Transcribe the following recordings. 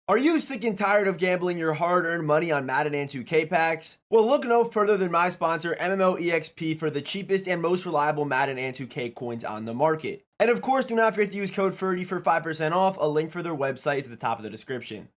Are you sick and tired of gambling your hard-earned money on Madden and 2K packs? Well, look no further than my sponsor, MMOEXP, for the cheapest and most reliable Madden and 2K coins on the market. And of course, do not forget to use code Ferdy for 5% off. A link for their website is at the top of the description.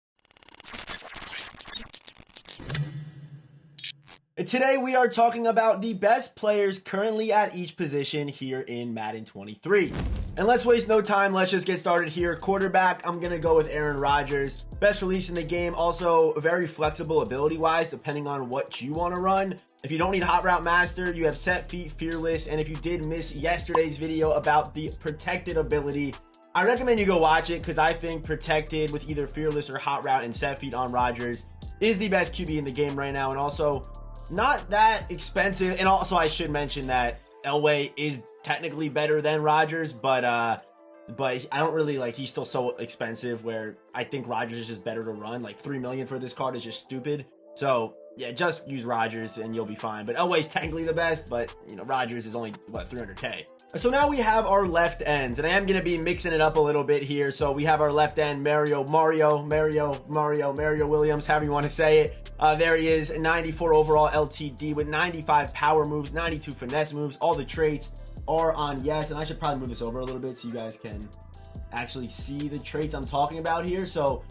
And today we are talking about the best players currently at each position here in Madden 23. And let's waste no time, let's just get started here. Quarterback, I'm going to go with Aaron Rodgers. Best release in the game, also very flexible ability-wise, depending on what you want to run. If you don't need Hot Route Master, you have Set Feet, Fearless, and if you did miss yesterday's video about the Protected ability, I recommend you go watch it because I think Protected with either Fearless or Hot Route and Set Feet on Rodgers is the best QB in the game right now, and also not that expensive. And also I should mention that Elway is technically better than Rodgers, but I don't really like, he's still so expensive where I think Rodgers is just better to run. Like $3 million for this card is just stupid. So yeah, just use Rodgers and you'll be fine. But Elway's technically the best, but you know, Rodgers is only what, 300K. So now we have our left ends, and I am going to be mixing it up a little bit here. So we have our left end, Mario Williams, however you want to say it. There he is, 94 overall LTD with 95 power moves, 92 finesse moves. All the traits are on yes, and I should probably move this over a little bit so you guys can actually see the traits I'm talking about here. So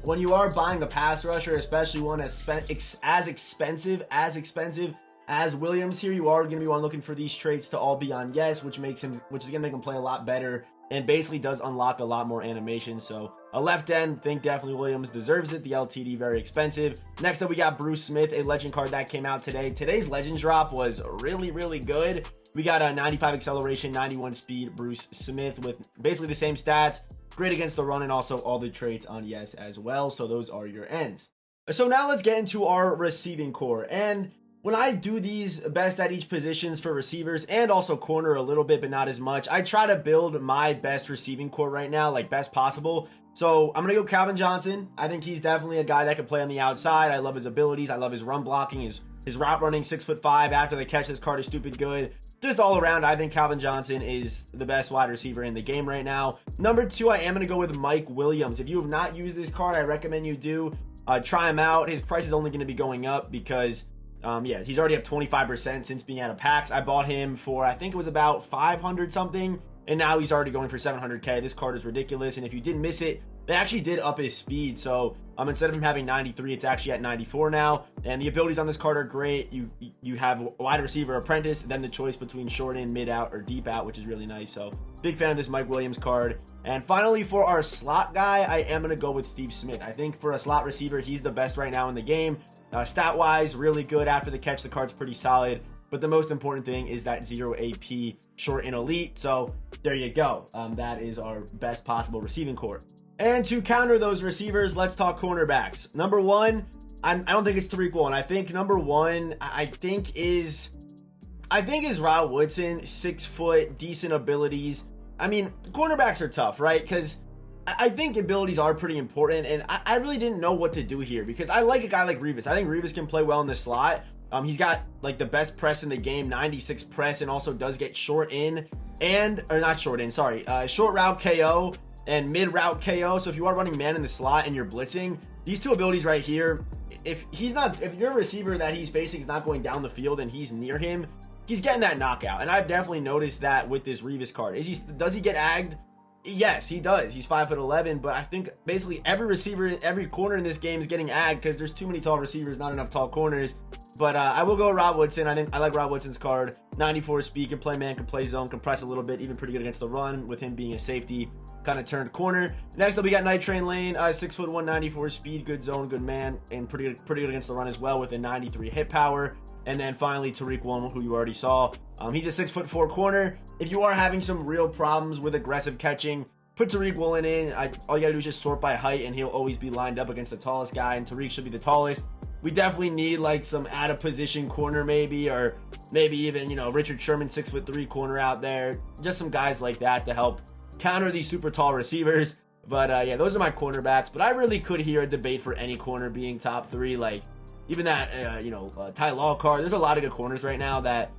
when you are buying a pass rusher, especially one as expensive as Williams here, you are going to be looking for these traits to all be on yes, which is going to make him play a lot better and basically does unlock a lot more animation. So a left end, think definitely Williams deserves it. The LTD, very expensive. Next up, we got Bruce Smith, a legend card that came out today. Today's legend drop was really, really good. We got a 95 acceleration, 91 speed, Bruce Smith with basically the same stats. Great against the run and also all the traits on yes as well. So those are your ends. So now let's get into our receiving core. And when I do these best at each positions for receivers and also corner a little bit, but not as much, I try to build my best receiving core right now, like best possible. So I'm going to go Calvin Johnson. I think he's definitely a guy that can play on the outside. I love his abilities. I love his run blocking, his route running, 6'5". After the catch, this card is stupid good. Just all around, I think Calvin Johnson is the best wide receiver in the game right now. Number 2, I am going to go with Mike Williams. If you have not used this card, I recommend you do. Try him out. His price is only going to be going up because yeah, he's already up 25% since being out of packs. I bought him for, I think it was about 500 something, and now he's already going for 700K. This card is ridiculous, and if you did miss it, they actually did up his speed. So instead of him having 93, it's actually at 94 now, and the abilities on this card are great. You have wide receiver apprentice, then the choice between short in, mid out, or deep out, which is really nice. So big fan of this Mike Williams card. And finally, for our slot guy, I am going to go with Steve Smith. I think for a slot receiver, he's the best right now in the game. Stat-wise, really good. After the catch, the card's pretty solid. But the most important thing is that 0 AP short and elite. So there you go. That is our best possible receiving core. And to counter those receivers, let's talk cornerbacks. Number 1, I don't think it's Tariq Woolen. I think number 1, I think is Rod Woodson. 6 foot, decent abilities. I mean, cornerbacks are tough, right? Because I think abilities are pretty important, and I really didn't know what to do here because I like a guy like Revis. I think Revis can play well in the slot. He's got like the best press in the game, 96 press, and also does get short route KO and mid route KO. So if you are running man in the slot and you're blitzing, these two abilities right here, if you're a receiver that he's facing is not going down the field and he's near him, he's getting that knockout. And I've definitely noticed that with this Revis card. Does he get agged? Yes, he does. He's 5'11", but I think basically every receiver, every corner in this game is getting agged because there's too many tall receivers, not enough tall corners. But I will go with Rod Woodson. I like Rod Woodson's card. 94 speed, can play man, can play zone, can press a little bit, even pretty good against the run with him being a safety, kind of turned corner. Next up, we got Night Train Lane, 6'1", 94 speed, good zone, good man, and pretty good against the run as well with a 93 hit power. And then finally, Tariq Woolen, who you already saw. He's a 6'4" corner. If you are having some real problems with aggressive catching, put Tariq Woolen in. All you gotta do is just sort by height, and he'll always be lined up against the tallest guy, and Tariq should be the tallest. We definitely need like some out of position corner maybe, or maybe even, you know, Richard Sherman, 6'3" corner out there. Just some guys like that to help counter these super tall receivers. But yeah, those are my cornerbacks. But I really could hear a debate for any corner being top 3. Like even that, Ty Law card. There's a lot of good corners right now that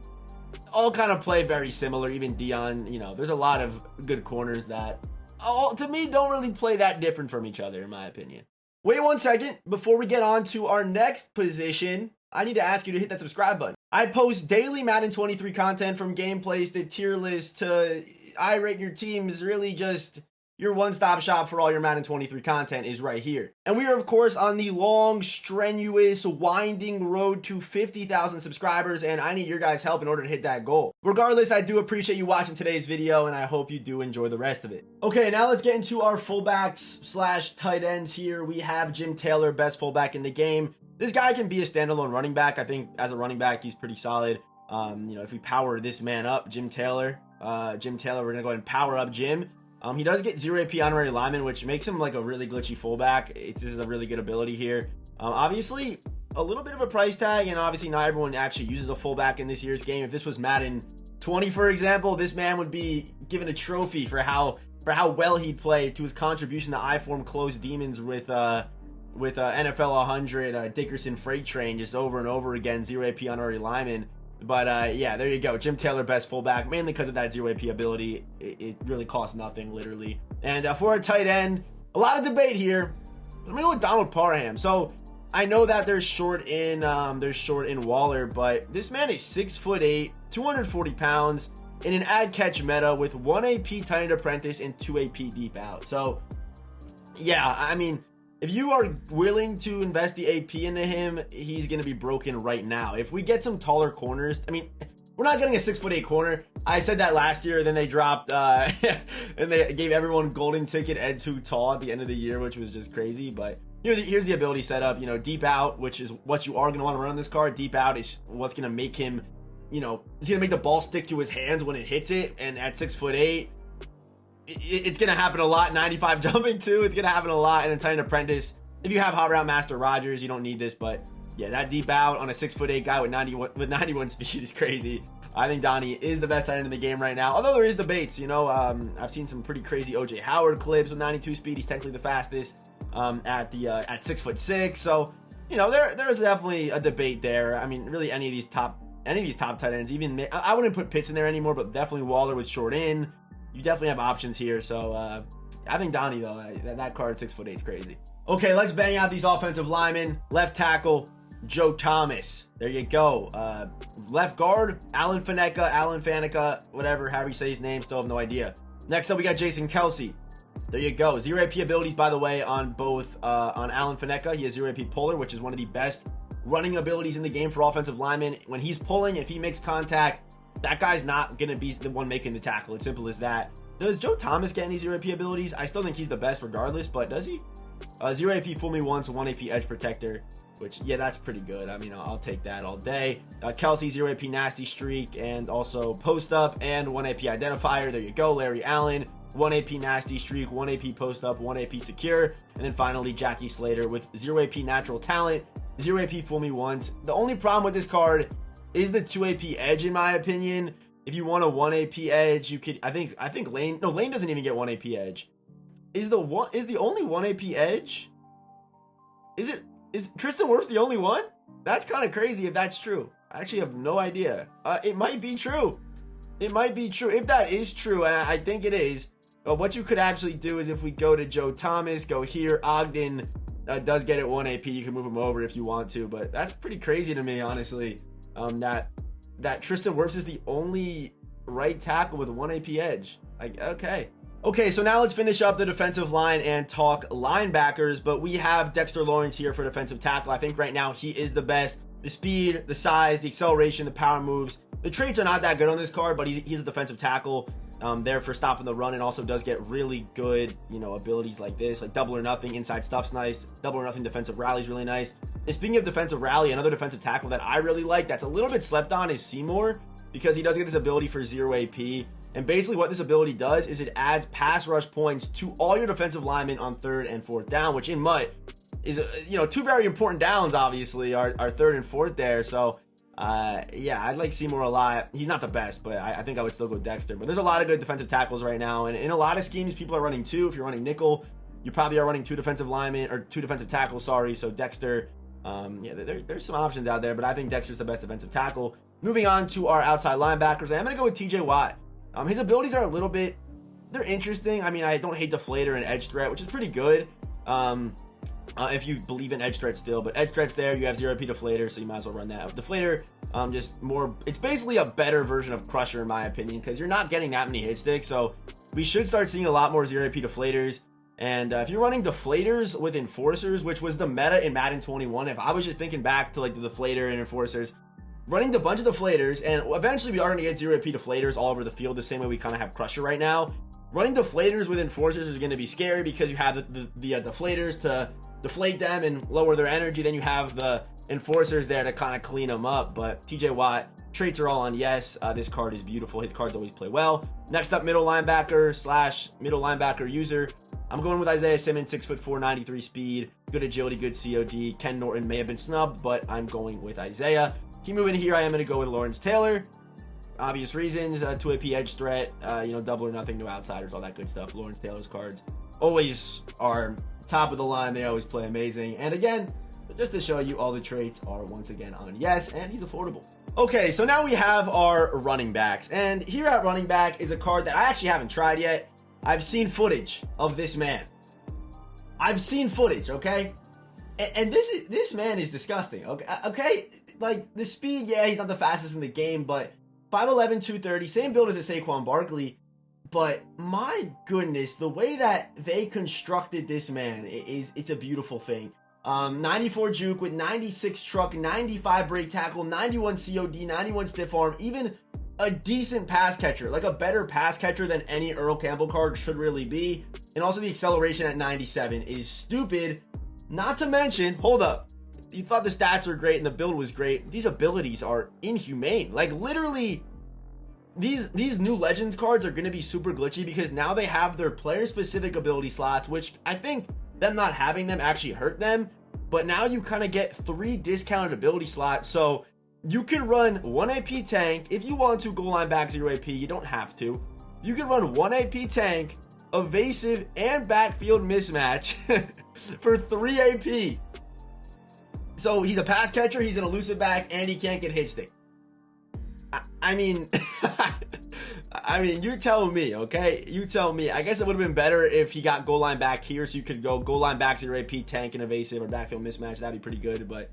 all kind of play very similar. Even Dion, there's a lot of good corners that all, to me, don't really play that different from each other, in my opinion. Wait 1 second. Before we get on to our next position, I need to ask you to hit that subscribe button. I post daily Madden 23 content, from gameplays to tier lists to I rate your teams. Really just your one-stop shop for all your Madden 23 content is right here. And we are, of course, on the long, strenuous, winding road to 50,000 subscribers, and I need your guys' help in order to hit that goal. Regardless, I do appreciate you watching today's video, and I hope you do enjoy the rest of it. Okay, now let's get into our fullbacks slash tight ends here. We have Jim Taylor, best fullback in the game. This guy can be a standalone running back. I think as a running back, he's pretty solid. If we power this man up, Jim Taylor, we're going to go ahead and power up Jim. He does get 0 AP honorary lineman, which makes him like a really glitchy fullback. This is a really good ability here. Obviously, a little bit of a price tag, and obviously not everyone actually uses a fullback in this year's game. If this was Madden 20, for example, this man would be given a trophy for how well he played, to his contribution to I-form closed demons with NFL 100, Dickerson Freight Train, just over and over again, 0 AP honorary lineman. But yeah, there you go. Jim Taylor, best fullback, mainly because of that 0 AP ability. It really costs nothing, literally. And for a tight end, a lot of debate here. I'm gonna go with Donald Parham. So I know that they're short in Waller, but this man is 6'8", 240 pounds, in an ad catch meta with 1 AP tight end apprentice and 2 AP deep out. So yeah, I mean, if you are willing to invest the AP into him, he's going to be broken right now. If we get some taller corners, I mean, we're not getting a 6'8" corner. I said that last year, then they dropped, and they gave everyone golden ticket Ed too tall at the end of the year, which was just crazy. But here's the ability setup. Deep out, which is what you are going to want to run on this card. Deep out is what's going to make him, it's going to make the ball stick to his hands when it hits it. And at 6'8", it's going to happen a lot. 95 jumping too. It's going to happen a lot. And then tight end apprentice, if you have hot route master Rodgers, you don't need this. But yeah, that deep out on a 6'8" guy with 91 speed is crazy. I think Donnie is the best tight end in the game right now. Although there is debates, I've seen some pretty crazy OJ Howard clips with 92 speed. He's technically the fastest at 6'6". So there's definitely a debate there. I mean, really any of these top tight ends. Even I wouldn't put Pitts in there anymore, but definitely Waller with short in. You definitely have options here. So I think Donnie, though, that card 6'8" is crazy. Okay, let's bang out these offensive linemen. Left tackle, Joe Thomas. There you go. Left guard, Alan Faneca, whatever, however you say his name, still have no idea. Next up, we got Jason Kelsey. There you go. 0 AP abilities, by the way, on both on Alan Faneca. He has 0 AP puller, which is one of the best running abilities in the game for offensive linemen. When he's pulling, if he makes contact, that guy's not going to be the one making the tackle. It's simple as that. Does Joe Thomas get any 0 AP abilities? I still think he's the best regardless, but does he? 0 AP fool me once, 1 AP edge protector, which, yeah, that's pretty good. I mean, I'll take that all day. Kelsey, 0 AP nasty streak, and also post up and 1 AP identifier. There you go. Larry Allen, 1 AP nasty streak, 1 AP post up, 1 AP secure. And then finally, Jackie Slater with 0 AP natural talent, 0 AP fool me once. The only problem with this card is the 2 AP edge, in my opinion. If you want a 1 AP edge, you could, I think Lane doesn't even get 1 AP edge. Is the only 1 AP edge? Is Tristan Wirfs the only one? That's kind of crazy if that's true. I actually have no idea. It might be true. It might be true. If that is true, and I think it is, what you could actually do is if we go to Joe Thomas, go here, Ogden does get it 1 AP. You can move him over if you want to, but that's pretty crazy to me, honestly. That Tristan Wirfs is the only right tackle with a 1 AP edge. Like, okay, so now let's finish up the defensive line and talk linebackers. But we have Dexter Lawrence here for defensive tackle. I think right now he is the best. The speed, the size, the acceleration, the power moves. The traits are not that good on this card, but he's a defensive tackle. There for stopping the run, and also does get really good, abilities like this, like double or nothing. Inside stuff's nice. Double or nothing defensive rally is really nice. And speaking of defensive rally, another defensive tackle that I really like that's a little bit slept on is Seymour, because he does get this ability for 0 AP. And basically what this ability does is it adds pass rush points to all your defensive linemen on 3rd and 4th down, which in MUT is, 2 very important downs, obviously, are 3rd and 4th there. So yeah, I like Seymour a lot. He's not the best, but I think I would still go Dexter. But there's a lot of good defensive tackles right now, and in a lot of schemes, people are running 2. If you're running nickel, you probably are running 2 defensive linemen, or 2 defensive tackles, sorry. So Dexter, yeah, there's some options out there, but I think Dexter's the best defensive tackle. Moving on to our outside linebackers, I'm going to go with TJ Watt. His abilities are a little bit, they're interesting. I mean, I don't hate deflator and edge threat, which is pretty good. if you believe in edge threat still. But edge threat's there. You have 0 AP deflator, so you might as well run that. Deflator, just more, it's basically a better version of Crusher in my opinion, because you're not getting that many hit sticks. So we should start seeing a lot more 0 AP deflators. And if you're running deflators with enforcers, which was the meta in Madden 21, if I was just thinking back to like the deflator and enforcers, running a bunch of deflators, and eventually we are going to get 0 AP deflators all over the field the same way we kind of have Crusher right now. Running deflators with enforcers is going to be scary because you have the deflators to deflate them and lower their energy. Then you have the enforcers there to kind of clean them up. But TJ Watt, traits are all on yes. This card is beautiful. His cards always play well. Next up, middle linebacker / middle linebacker user. I'm going with Isaiah Simmons, 6'4", 93 speed, good agility, good COD. Ken Norton may have been snubbed, but I'm going with Isaiah. Keep moving here. I am going to go with Lawrence Taylor. Obvious reasons, 2 AP edge threat, double or nothing, no outsiders, all that good stuff. Lawrence Taylor's cards always are top of the line. They always play amazing. And again, just to show you, all the traits are once again on yes, and he's affordable. Okay, so now we have our running backs. And here at running back is a card that I actually haven't tried yet. I've seen footage of this man. I've seen footage, okay? And this man is disgusting, okay? Like, the speed, yeah, he's not the fastest in the game, but 5'11", 230, same build as a Saquon Barkley, but my goodness, the way that they constructed this man it's a beautiful thing. 94 juke with 96 truck, 95 break tackle, 91 COD, 91 stiff arm, even a decent pass catcher, like a better pass catcher than any Earl Campbell card should really be. And also the acceleration at 97 is stupid. Not to mention, hold up, you thought the stats were great and the build was great. These abilities are inhumane. Like literally, these new Legends cards are going to be super glitchy because now they have their player-specific ability slots, which I think them not having them actually hurt them. But now you kind of get 3 discounted ability slots. So you can run 1 AP tank. If you want to goal line back 0 AP, you don't have to. You can run 1 AP tank, evasive, and backfield mismatch for 3 AP. So he's a pass catcher, he's an elusive back, and he can't get hit stick. I mean, you tell me, okay? You tell me. I guess it would have been better if he got goal line back here, so you could go goal line back 0 AP, tank, and evasive, or backfield mismatch. That'd be pretty good, but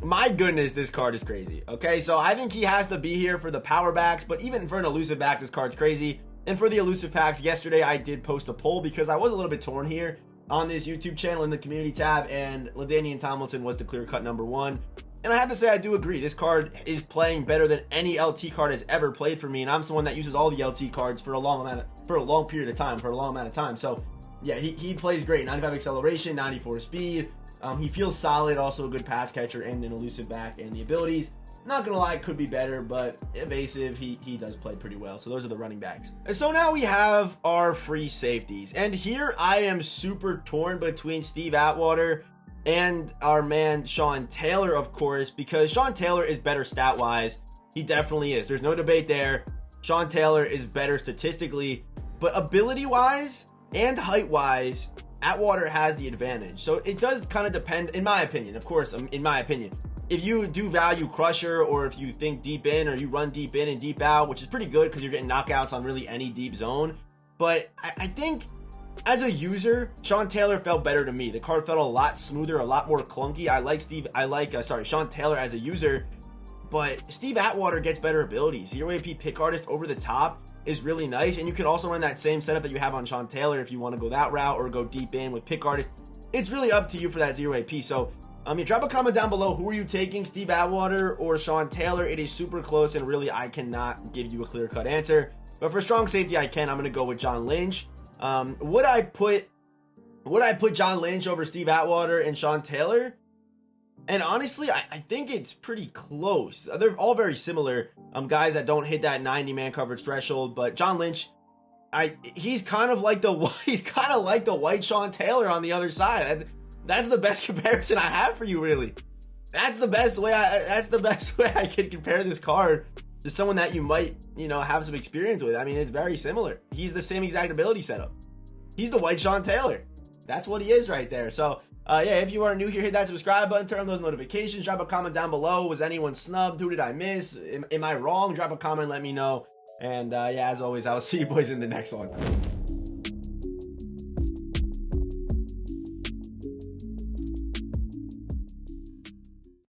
my goodness, this card is crazy, okay? So I think he has to be here for the power backs, but even for an elusive back, this card's crazy. And for the elusive packs, yesterday I did post a poll because I was a little bit torn here on this YouTube channel in the community tab, and LaDainian Tomlinson was the clear-cut #1. And I have to say, I do agree. This card is playing better than any LT card has ever played for me, and I'm someone that uses all the LT cards for a long period of time. So, yeah, he plays great. 95 acceleration, 94 speed. He feels solid, also a good pass catcher and an elusive back, and the abilities, not gonna lie, could be better, but evasive, he does play pretty well. So those are the running backs. And so now we have our free safeties. And here I am super torn between Steve Atwater and our man Sean Taylor, of course, because Sean Taylor is better stat-wise. He definitely is. There's no debate there. Sean Taylor is better statistically, but ability-wise and height-wise, Atwater has the advantage. So it does kind of depend, in my opinion, of course, in my opinion. If you do value Crusher, or if you think deep in, or you run deep in and deep out, which is pretty good because you're getting knockouts on really any deep zone. But I think as a user, Sean Taylor felt better to me. The card felt a lot smoother, a lot more clunky. I like Sean Taylor as a user, but Steve Atwater gets better abilities. 0 AP pick artist over the top is really nice, and you can also run that same setup that you have on Sean Taylor if you want to go that route or go deep in with pick artist. It's really up to you for that 0 AP. So you drop a comment down below. Who are you taking, Steve Atwater or Sean Taylor? It is super close, and really I cannot give you a clear-cut answer. But for strong safety, I can. I'm going to go with John Lynch. Would I put John Lynch over Steve Atwater and Sean Taylor? And honestly, I think it's pretty close. They're all very similar. Guys that don't hit that 90-man coverage threshold. But John Lynch, he's kind of like the white Sean Taylor on the other side. That's the best comparison I have for you, really. That's the best way I can compare this card to someone that you might, have some experience with. I mean, it's very similar. He's the same exact ability setup. He's the white Sean Taylor. That's what he is right there. So, yeah, if you are new here, hit that subscribe button, turn on those notifications, drop a comment down below. Was anyone snubbed? Who did I miss? Am I wrong? Drop a comment, let me know. And, yeah, as always, I will see you boys in the next one.